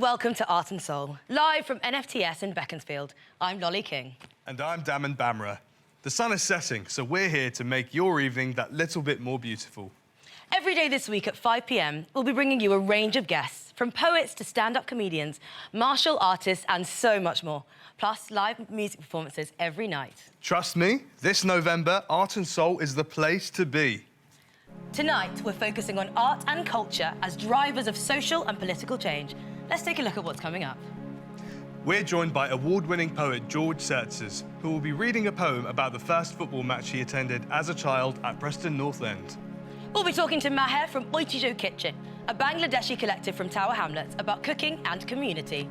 welcome to Art and Soul, live from NFTS in Beaconsfield. I'm Lolly King. And I'm Daman Bamra. The sun is setting, so we're here to make your evening that little bit more beautiful. Every day this week at 5 p.m, we'll be bringing you a range of guests, from poets to stand-up comedians, martial artists and so much more, plus live music performances every night. Trust me, this November, Art and Soul is the place to be. Tonight, we're focusing on art and culture as drivers of social and political change. Let's take a look at what's coming up. We're joined by award-winning poet George Sertzes, who will be reading a poem about the first football match he attended as a child at Preston North End. We'll be talking to Maher from Oitijo Kitchen, a Bangladeshi collective from Tower Hamlets about cooking and community.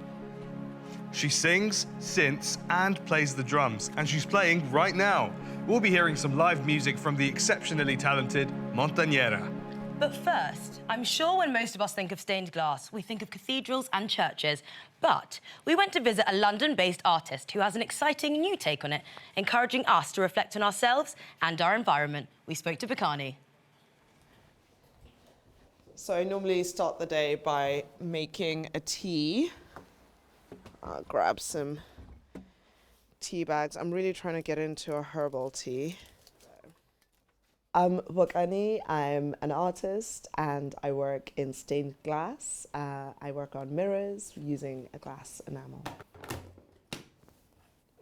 She sings, synths and plays the drums, and she's playing right now. We'll be hearing some live music from the exceptionally talented Montañera. But first, I'm sure when most of us think of stained glass, we think of cathedrals and churches. But we went to visit a London-based artist who has an exciting new take on it, encouraging us to reflect on ourselves and our environment. We spoke to Bakani. So I normally start the day by making a tea. I'll grab some tea bags. I'm really trying to get into a herbal tea. I'm Bakani. I'm an artist and I work in stained glass. I work on mirrors using a glass enamel.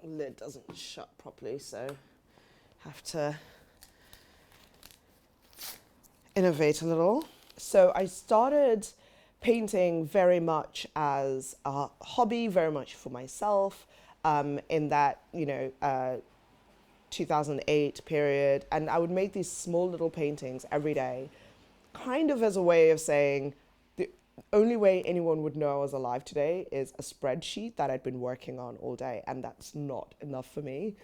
Lid doesn't shut properly, so have to innovate a little. So I started painting very much as a hobby, very much for myself, in that, 2008 period. And I would make these small little paintings every day, kind of as a way of saying, the only way anyone would know I was alive today is a spreadsheet that I'd been working on all day, and that's not enough for me.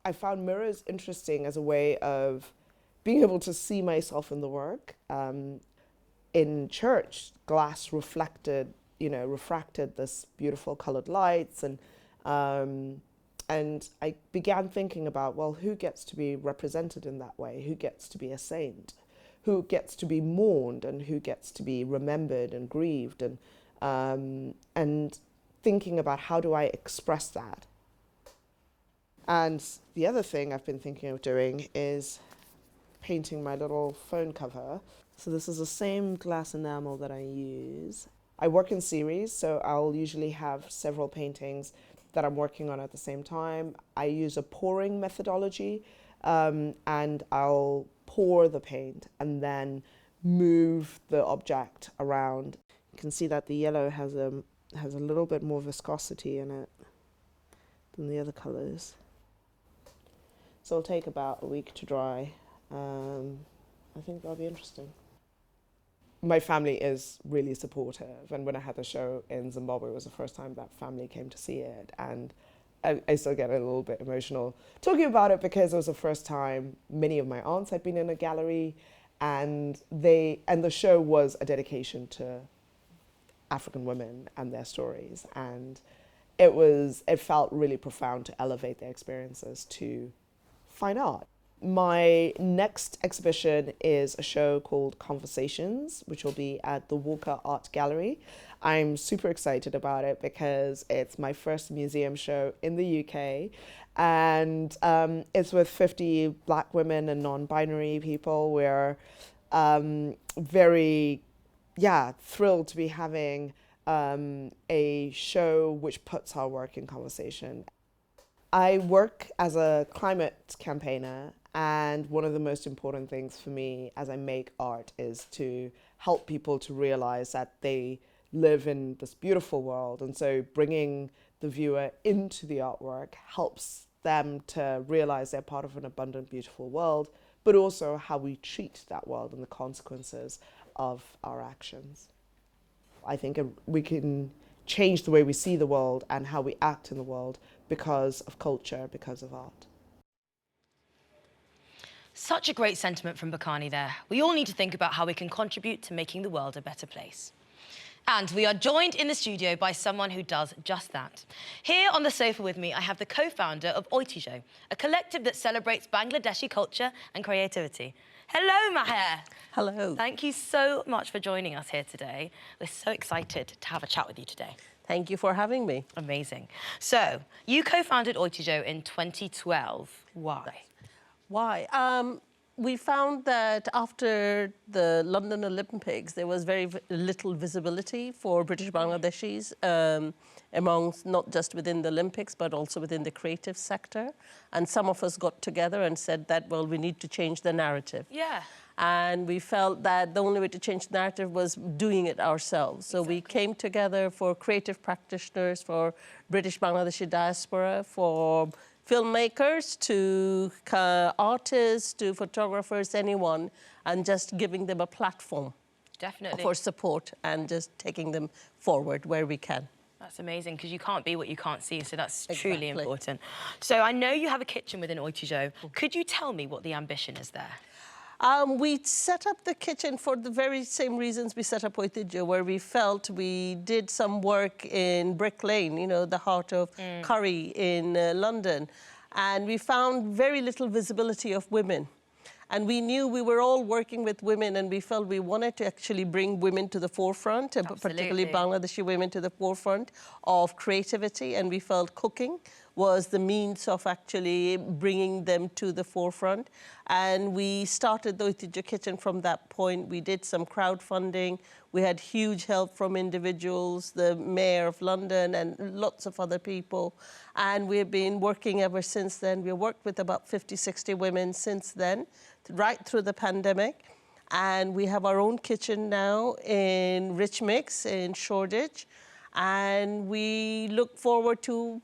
I found mirrors interesting as a way of being able to see myself in the work. In church, glass refracted this beautiful colored lights, and I began thinking about, well, who gets to be represented in that way? Who gets to be a saint? Who gets to be mourned, and who gets to be remembered and grieved? And thinking about how do I express that? And the other thing I've been thinking of doing is painting my little phone cover. So this is the same glass enamel that I use. I work in series, so I'll usually have several paintings that I'm working on at the same time. I use a pouring methodology, and I'll pour the paint and then move the object around. You can see that the yellow has a little bit more viscosity in it than the other colors. So it'll take about a week to dry. I think that'll be interesting. My family is really supportive, and when I had the show in Zimbabwe, it was the first time that family came to see it, and I still get a little bit emotional talking about it because it was the first time many of my aunts had been in a gallery, and the show was a dedication to African women and their stories, and it felt really profound to elevate their experiences to fine art. My next exhibition is a show called Conversations, which will be at the Walker Art Gallery. I'm super excited about it because it's my first museum show in the UK, and it's with 50 Black women and non-binary people. We're very, thrilled to be having a show which puts our work in conversation. I work as a climate campaigner, and one of the most important things for me as I make art is to help people to realize that they live in this beautiful world. And so bringing the viewer into the artwork helps them to realize they're part of an abundant, beautiful world, but also how we treat that world and the consequences of our actions. I think we can change the way we see the world and how we act in the world because of culture, because of art. Such a great sentiment from Bakani there. We all need to think about how we can contribute to making the world a better place. And we are joined in the studio by someone who does just that. Here on the sofa with me, I have the co-founder of Oitijo, a collective that celebrates Bangladeshi culture and creativity. Hello, Maher. Hello. Thank you so much for joining us here today. We're so excited to have a chat with you today. Thank you for having me. Amazing. So, you co-founded Oitijo in 2012. Why? Why? We found that after the London Olympics, there was very little visibility for British Bangladeshis amongst not just within the Olympics, but also within the creative sector. And some of us got together and said that, well, we need to change the narrative. Yeah. And we felt that the only way to change the narrative was doing it ourselves. So we came together for creative practitioners, for British Bangladeshi diaspora, for filmmakers, to artists, to photographers, anyone, and just giving them a platform. Definitely. For support and just taking them forward where we can. That's amazing, because you can't be what you can't see, so that's truly Exactly. important. So I know you have a kitchen within Oitijo. Could you tell me what the ambition is there? We set up the kitchen for the very same reasons we set up Oitijo, where we felt we did some work in Brick Lane, you know, the heart of curry in London, and we found very little visibility of women. And we knew we were all working with women, and we felt we wanted to actually bring women to the forefront, particularly Bangladeshi women to the forefront of creativity, and we felt cooking was the means of actually bringing them to the forefront. And we started the Oitijo Kitchen from that point. We did some crowdfunding. We had huge help from individuals, the Mayor of London and lots of other people. And we've been working ever since then. We worked with about 50, 60 women since then, right through the pandemic. And we have our own kitchen now in Rich Mix in Shoreditch. And we look forward to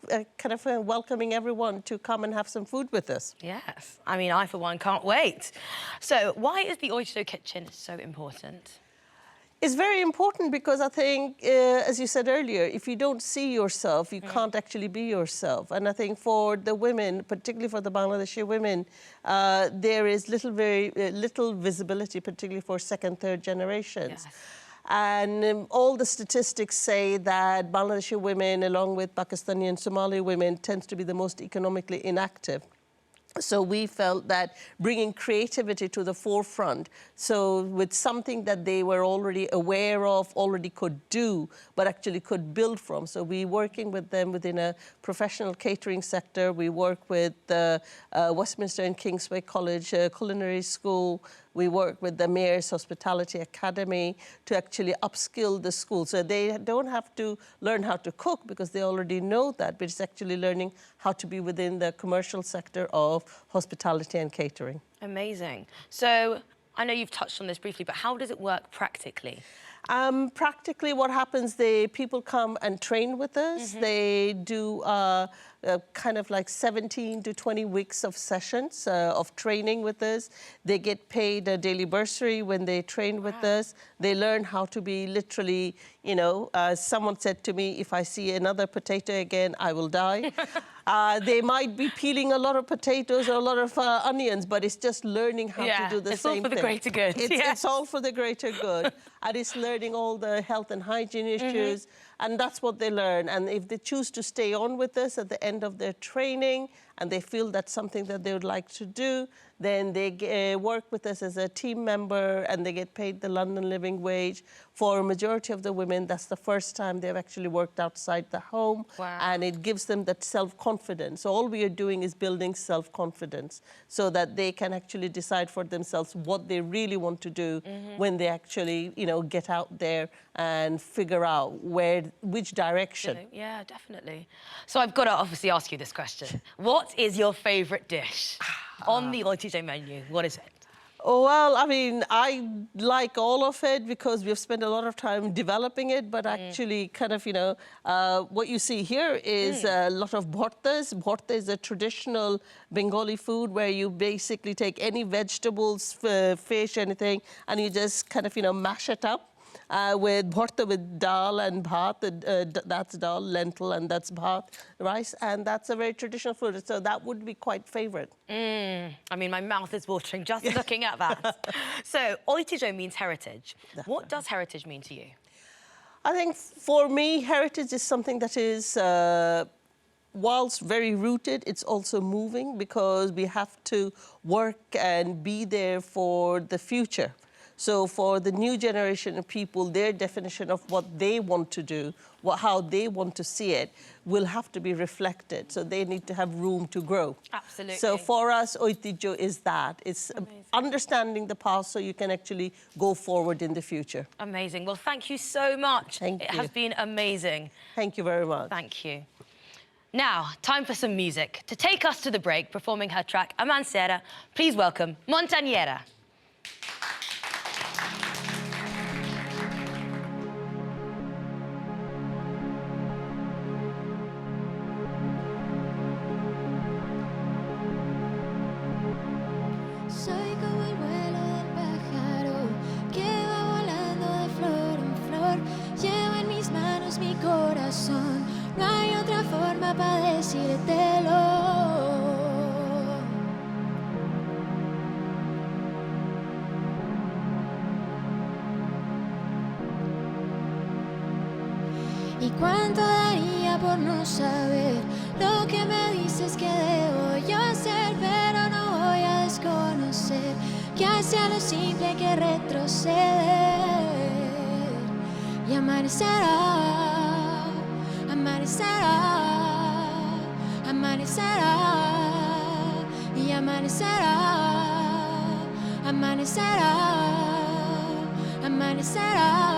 welcoming everyone to come and have some food with us. Yes. I mean, I, for one, can't wait. So why is the Oitijo Kitchen so important? It's very important because I think, as you said earlier, if you don't see yourself, you can't actually be yourself. And I think for the women, particularly for the Bangladeshi women, there is very little visibility, particularly for second, third generations. Yes. And all the statistics say that Bangladeshi women, along with Pakistani and Somali women, tends to be the most economically inactive. So we felt that bringing creativity to the forefront, so with something that they were already aware of, already could do, but actually could build from. So we're working with them within a professional catering sector. We work with Westminster and Kingsway College Culinary School. We work with the Mayor's Hospitality Academy to actually upskill the school. So they don't have to learn how to cook because they already know that, but it's actually learning how to be within the commercial sector of hospitality and catering. Amazing. So I know you've touched on this briefly, but how does it work practically? Practically, what happens, people come and train with us. They do kind of like 17 to 20 weeks of sessions of training with us. They get paid a daily bursary when they train with us. They learn how to be literally, you know, someone said to me, if I see another potato again, I will die. They might be peeling a lot of potatoes or a lot of onions, but it's just learning how to do the same thing. It's all for the greater good. It's all for the greater good. And it's learning all the health and hygiene issues. And that's what they learn. And if they choose to stay on with us at the end of their training and they feel that's something that they would like to do, then they work with us as a team member and they get paid the London living wage. For a majority of the women, that's the first time they've actually worked outside the home. Wow. And it gives them that self-confidence. So all we are doing is building self-confidence so that they can actually decide for themselves what they really want to do when they actually, you know, get out there and figure out which direction. Yeah, definitely. So I've got to obviously ask you this question. What is your favourite dish on the Oitijo menu? What is it? Well, I mean, I like all of it because we've spent a lot of time developing it, but actually kind of, you know, what you see here is a lot of bhartas. Bharta is a traditional Bengali food where you basically take any vegetables, fish, anything, and you just kind of, you know, mash it up. With bharta with dal and bhat, that's dal, lentil, and that's bhat, rice, and that's a very traditional food. So that would be quite favourite. I mean, my mouth is watering just looking at that. So, Oitijo means heritage. Definitely. What does heritage mean to you? I think for me, heritage is something that is whilst very rooted, it's also moving because we have to work and be there for the future. So for the new generation of people, their definition of what they want to do, how they want to see it, will have to be reflected. So they need to have room to grow. Absolutely. So for us, Oitijo is that. It's understanding the past so you can actually go forward in the future. Amazing. Well, thank you so much. Thank you. It has been amazing. Thank you very much. Thank you. Now, time for some music. To take us to the break, performing her track Amancera, please welcome Montañera. Soy como el vuelo del pájaro que va volando de flor en flor. Llevo en mis manos mi corazón, no hay otra forma para decírtelo. ¿Y cuánto daría por no saber lo que me dices que debo yo hacer? Pero no voy a desconocer que hacia lo simple hay que retroceder. Y amanecerá, amanecerá, amanecerá. Y amanecerá, amanecerá, amanecerá.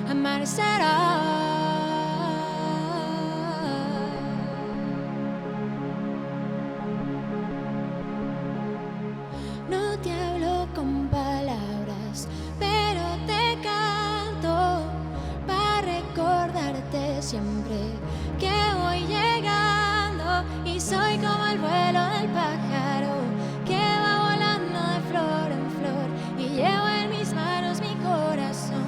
Amanecerá. No te hablo con palabras, pero te canto para recordarte siempre que voy llegando y soy como el vuelo del pájaro que va volando de flor en flor y llevo en mis manos mi corazón.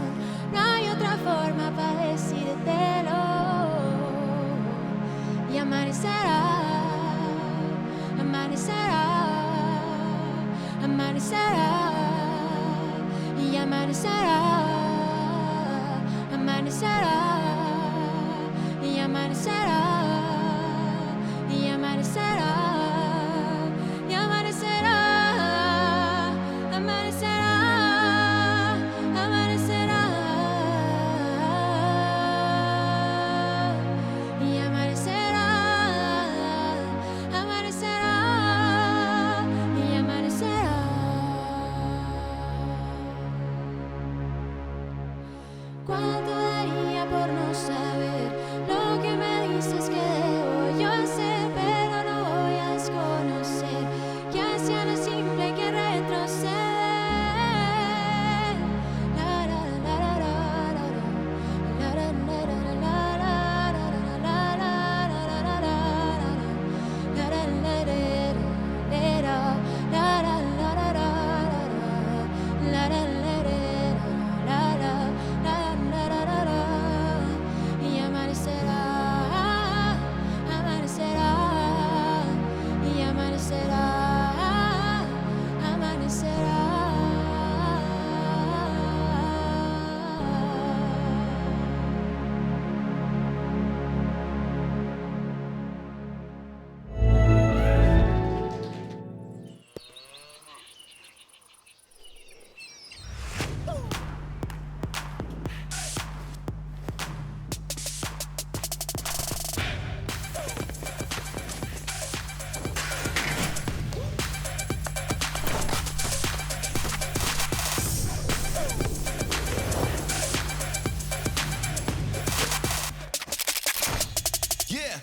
No hay otra forma para decírtelo. Y amanecerá, amanecerá, amanecerá. Y amanecerá, amanecerá. Y amanecerá, y amanecerá. Y amanecerá, amanecerá. ¿Cuánto daría por no saber lo que me dices que debo yo hacer? Pero no voy a desconocer que hacia lo simple hay que retroceder. Y amanecerá, amanecerá. Y amanecerá, amanecerá. Yeah.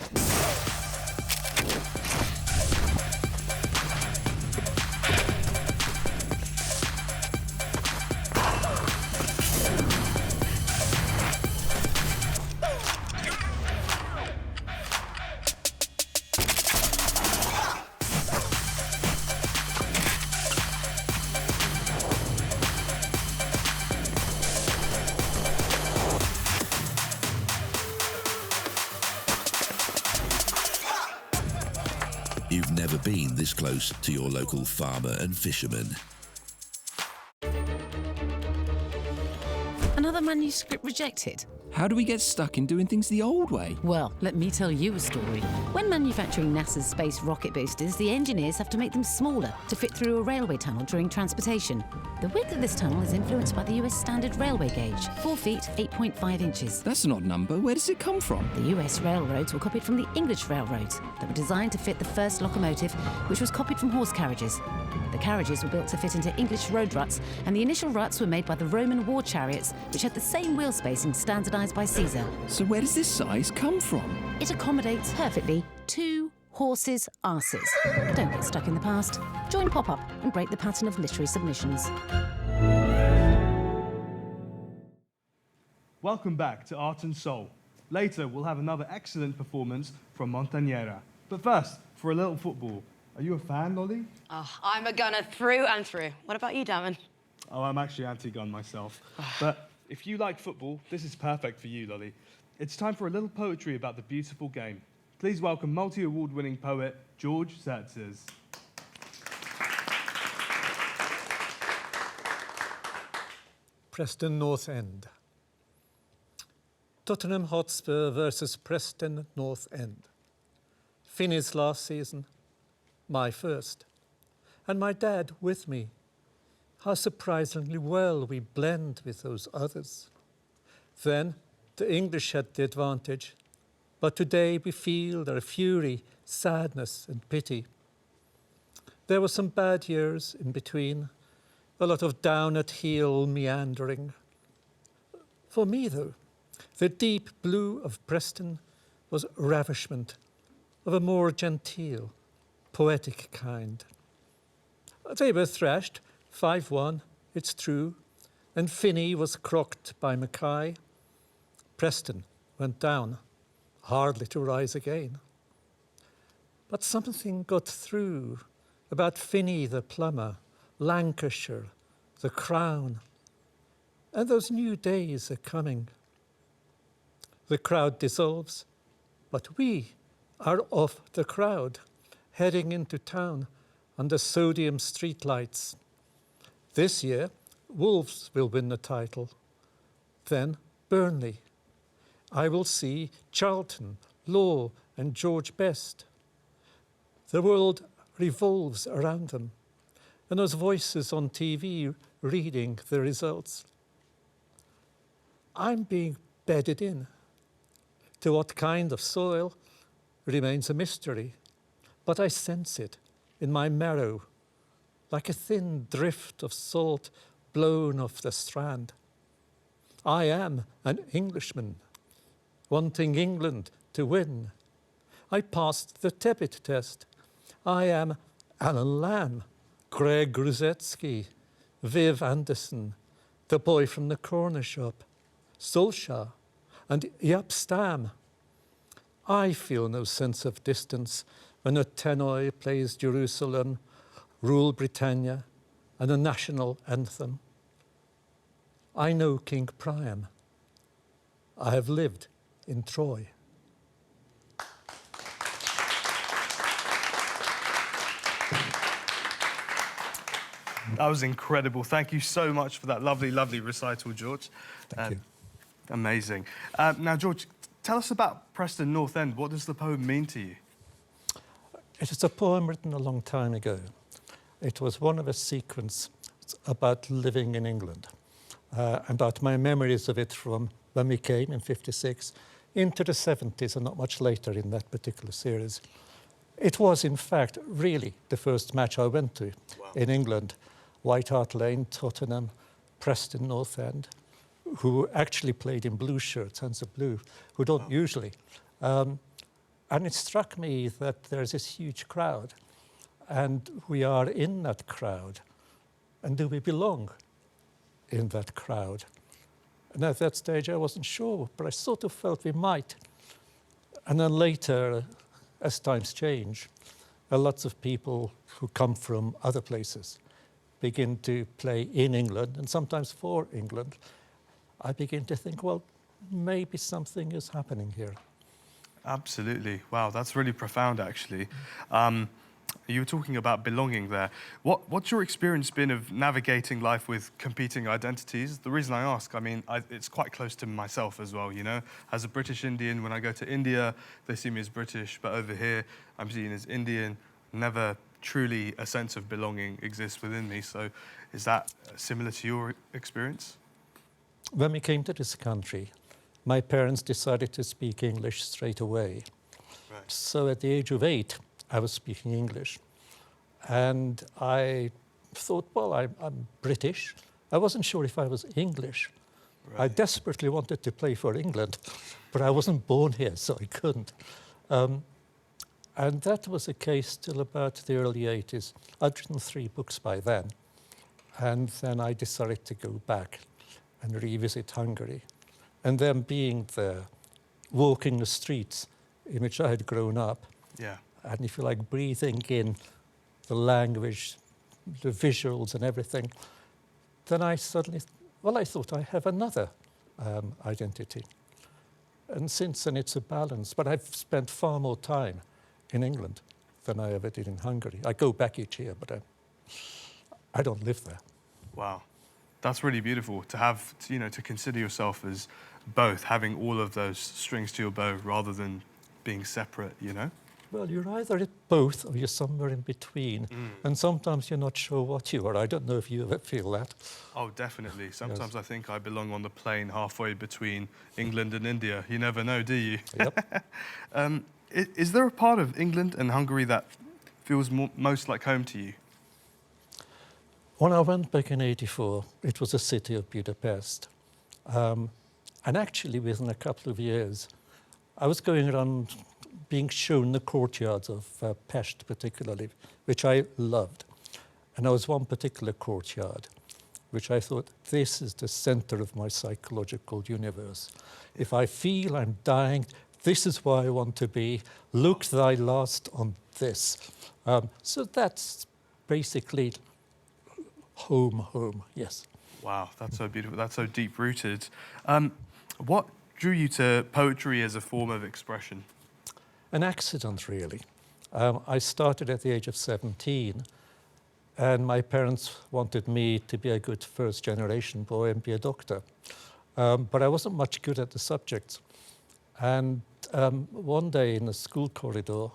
You've never been this close to your local farmer and fisherman. Another manuscript rejected? How do we get stuck in doing things the old way? Well, let me tell you a story. When manufacturing NASA's space rocket boosters, the engineers have to make them smaller to fit through a railway tunnel during transportation. The width of this tunnel is influenced by the US standard railway gauge, 4 feet, 8.5 inches. That's an odd number. Where does it come from? The US railroads were copied from the English railroads that were designed to fit the first locomotive, which was copied from horse carriages. The carriages were built to fit into English road ruts, and the initial ruts were made by the Roman war chariots, which had the same wheel spacing standardised by Caesar. So where does this size come from? It accommodates perfectly 2 horses' arses. Don't get stuck in the past. Join Pop-Up and break the pattern of literary submissions. Welcome back to Art and Soul. Later, we'll have another excellent performance from Montañera. But first, for a little football. Are you a fan, Lolly? Oh, I'm a gunner through and through. What about you, Damon? Oh, I'm actually anti-gun myself. But if you like football, this is perfect for you, Lolly. It's time for a little poetry about the beautiful game. Please welcome multi-award-winning poet George Sertzes. Preston North End. Tottenham Hotspur versus Preston North End. Finney's last season, my first. And my dad with me. How surprisingly well we blend with those others. Then the English had the advantage, but today we feel their fury, sadness and pity. There were some bad years in between, a lot of down at heel meandering. For me, though, the deep blue of Preston was ravishment of a more genteel, poetic kind. They were thrashed 5-1, it's true, and Finney was crocked by Mackay. Preston went down, hardly to rise again. But something got through about Finney the plumber, Lancashire, the Crown, and those new days are coming. The crowd dissolves, but we are off the crowd, heading into town under sodium streetlights. This year, Wolves will win the title. Then Burnley. I will see Charlton, Law and George Best. The world revolves around them, and those voices on TV reading the results. I'm being bedded in. To what kind of soil remains a mystery, but I sense it in my marrow, like a thin drift of salt blown off the strand. I am an Englishman, wanting England to win. I passed the Tebbit test. I am Alan Lamb, Greg Gruzetsky, Viv Anderson, the boy from the corner shop, Solskjaer, and Jaap Stam. I feel no sense of distance when a tenor plays Jerusalem, Rule Britannia, and a national anthem. I know King Priam. I have lived in Troy. That was incredible. Thank you so much for that lovely, lovely recital, George. Thank you. Amazing. Now, George, tell us about Preston North End. What does the poem mean to you? It is a poem written a long time ago. It was one of a sequence about living in England, about my memories of it from when we came in '56 into the '70s and not much later in that particular series. It was, in fact, really the first match I went to in England. White Hart Lane, Tottenham, Preston North End, who actually played in blue shirts, Hands of Blue, who don't usually. And it struck me that there's this huge crowd, and we are in that crowd. And do we belong in that crowd? And at that stage, I wasn't sure, but I sort of felt we might. And then later, as times change, lots of people who come from other places begin to play in England, and sometimes for England. I begin to think, well, maybe something is happening here. Absolutely. Wow, that's really profound, actually. You were talking about belonging there. What's your experience been of navigating life with competing identities? The reason I ask, I mean, it's quite close to myself as well, you know? As a British Indian, when I go to India, they see me as British, but over here, I'm seen as Indian. Never truly a sense of belonging exists within me. So is that similar to your experience? When we came to this country, my parents decided to speak English straight away. Right. So at the age of 8, I was speaking English. And I thought, well, I'm British. I wasn't sure if I was English. Right. I desperately wanted to play for England, but I wasn't born here, so I couldn't. And that was the case till about the early 80s. I'd written 3 books by then. And then I decided to go back and revisit Hungary. And then being there, walking the streets in which I had grown up, yeah. And if you like, breathing in the language, the visuals and everything, then I suddenly, well, I thought I have another identity. And since then it's a balance, but I've spent far more time in England than I ever did in Hungary. I go back each year, but I don't live there. Wow. That's really beautiful to have, you know, to consider yourself as both, having all of those strings to your bow rather than being separate, you know? Well, you're either at both or you're somewhere in between. And sometimes you're not sure what you are. I don't know if you ever feel that. Oh, definitely. Sometimes yes. I think I belong on the plane halfway between England and India. You never know, do you? Yep. Is there a part of England and Hungary that feels most like home to you? When I went back in '84, it was the city of Budapest. And actually, within a couple of years, I was going around being shown the courtyards of Pest particularly, which I loved. And there was one particular courtyard, which I thought, this is the center of my psychological universe. If I feel I'm dying, this is where I want to be. Look thy last on this. So that's basically home, yes. Wow, that's so beautiful. That's so deep-rooted. What drew you to poetry as a form of expression? An accident, really. I started at the age of 17, and my parents wanted me to be a good first-generation boy and be a doctor. But I wasn't much good at the subjects. And one day in the school corridor,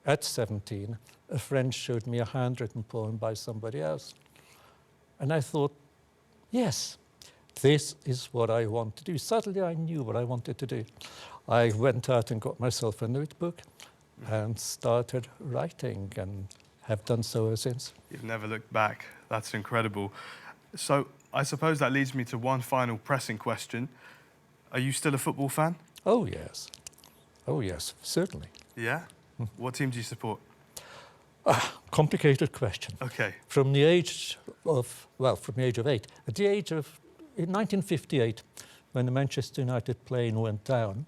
at 17, a friend showed me a handwritten poem by somebody else. And I thought, yes, this is what I want to do. Suddenly I knew what I wanted to do. I went out and got myself a notebook and started writing and have done so ever since. You've never looked back. That's incredible. So I suppose that leads me to one final pressing question. Are you still a football fan? Oh, yes. Oh, yes, certainly. Yeah? What team do you support? Complicated question. Okay. From the age of 8. At the age of, in 1958, when the Manchester United plane went down,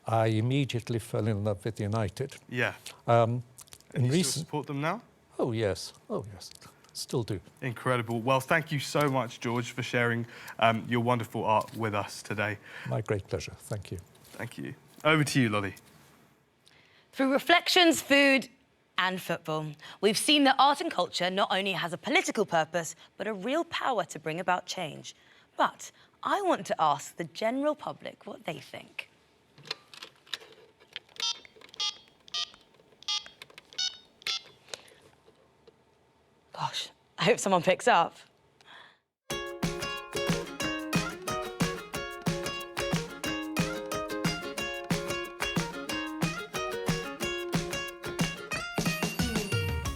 I immediately fell in love with United. Yeah. And you still support them now? Oh, yes. Oh, yes. Still do. Incredible. Well, thank you so much, George, for sharing your wonderful art with us today. My great pleasure. Thank you. Thank you. Over to you, Lolly. Through reflections, food and football, we've seen that art and culture not only has a political purpose, but a real power to bring about change. But I want to ask the general public what they think. Gosh, I hope someone picks up.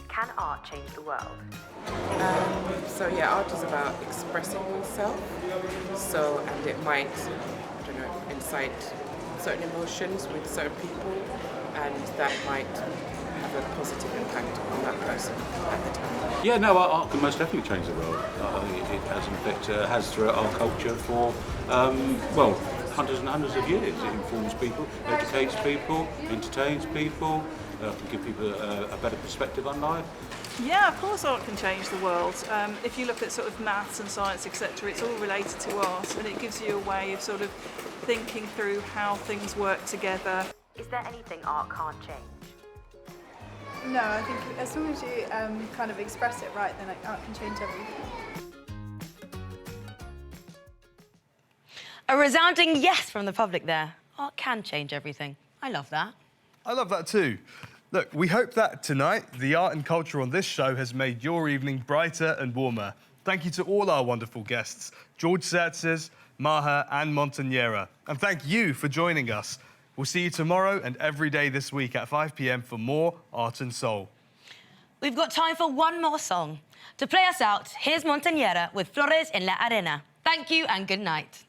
Can art change the world? So yeah, art is about expressing yourself. And it might, I don't know, incite certain emotions with certain people, and that might have a positive impact on that person at the time. Yeah, no, art can most definitely change the world. It has, in fact, has throughout our culture for, hundreds and hundreds of years. It informs people, educates people, entertains people, can give people a better perspective on life. Yeah, of course art can change the world. If you look at sort of maths and science, etc., it's all related to art, and it gives you a way of sort of thinking through how things work together. Is there anything art can't change? No, I think as long as you kind of express it right, then art can change everything. A resounding yes from the public there. Art can change everything. I love that. I love that too. Look, we hope that tonight, the art and culture on this show has made your evening brighter and warmer. Thank you to all our wonderful guests, George Sertzes, Maha and Montañera. And thank you for joining us. We'll see you tomorrow and every day this week at 5 p.m. for more Art and Soul. We've got time for one more song. To play us out, here's Montañera with Flores en la Arena. Thank you and good night.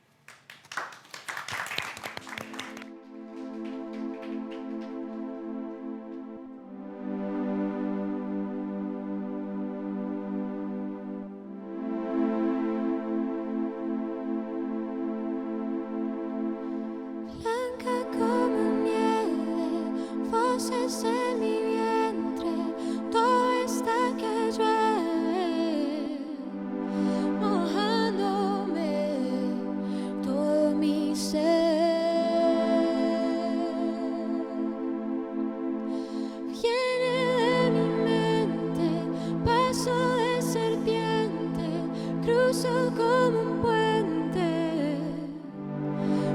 Blanca como nieve, voces en mi vientre, todo está que llueve, mojándome todo mi ser. Viene de mi mente, paso de serpiente, cruzo como un puente,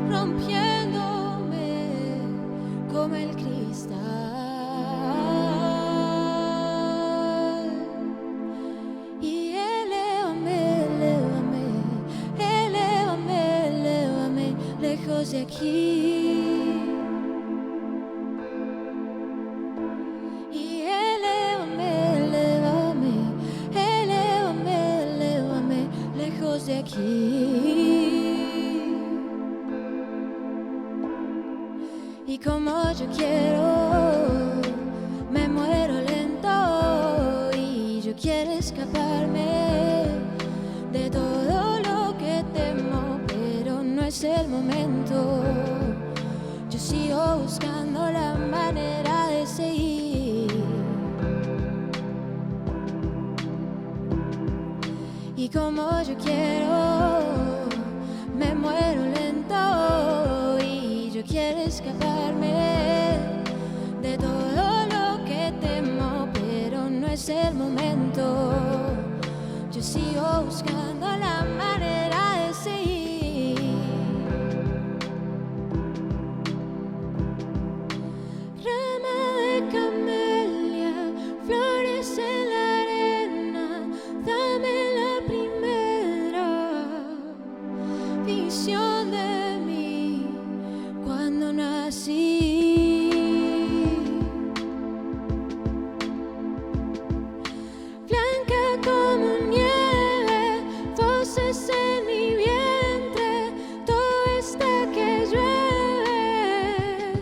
rompiéndome como el cristal. Y elévame, elévame, elévame, elévame, lejos de aquí. Y elévame, elévame, elévame, elévame, lejos de aquí. Y como yo quiero, me muero lento y yo quiero escaparme de todo lo que temo, pero no es el momento. Yo sigo buscando la manera de seguir. Y como yo quiero, me muero lento y yo quiero escaparme de todo lo que temo, pero no es el momento. Yo sigo buscando la manera de seguir. Rama de camelia, flores en la arena, dame la primera visión de mí cuando nací. Blanca como nieve, voces en mi vientre, todo está que llueve,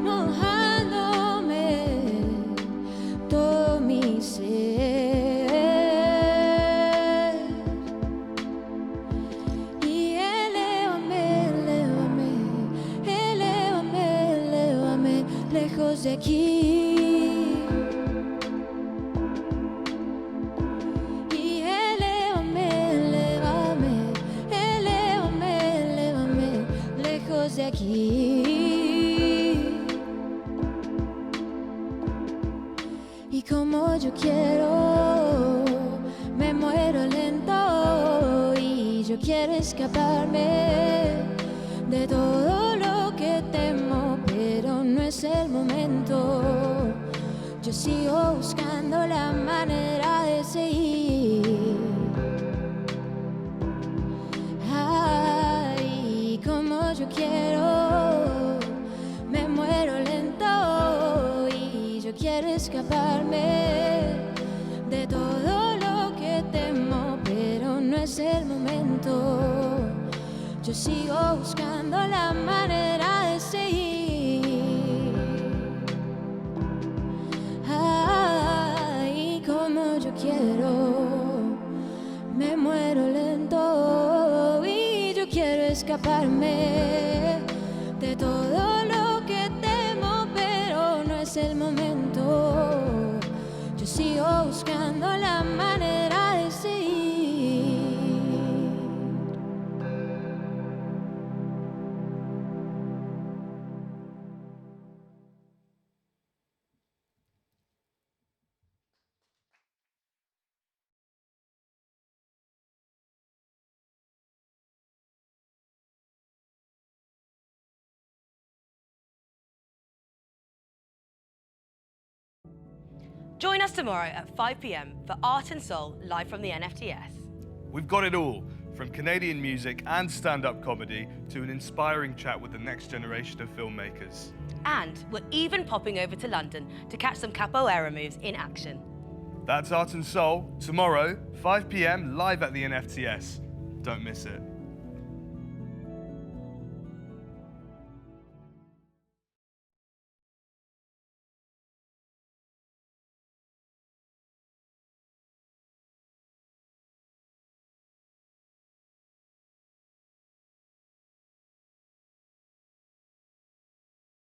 mojándome todo mi ser. Y elévame, elévame, elévame, elévame, lejos de aquí. Y elévame, elévame, elévame, elévame, lejos de aquí. Y como yo quiero, me muero lento y yo quiero escaparme de todo lo que temo, pero no es el momento. Yo sigo buscando la manera de seguir. Ay, como yo quiero, me muero lento y yo quiero escaparme de todo lo que temo, pero no es el momento. Yo sigo buscando la manera de seguir. Ay, como yo quiero, me muero lento y yo quiero escaparme de todo lo que temo, pero no es el momento. Yo sigo buscando la manera de seguir. Join us tomorrow at 5 p.m. for Art and Soul live from the NFTS. We've got it all, from Canadian music and stand-up comedy to an inspiring chat with the next generation of filmmakers. And we're even popping over to London to catch some capoeira moves in action. That's Art and Soul, tomorrow, 5 p.m, live at the NFTS. Don't miss it.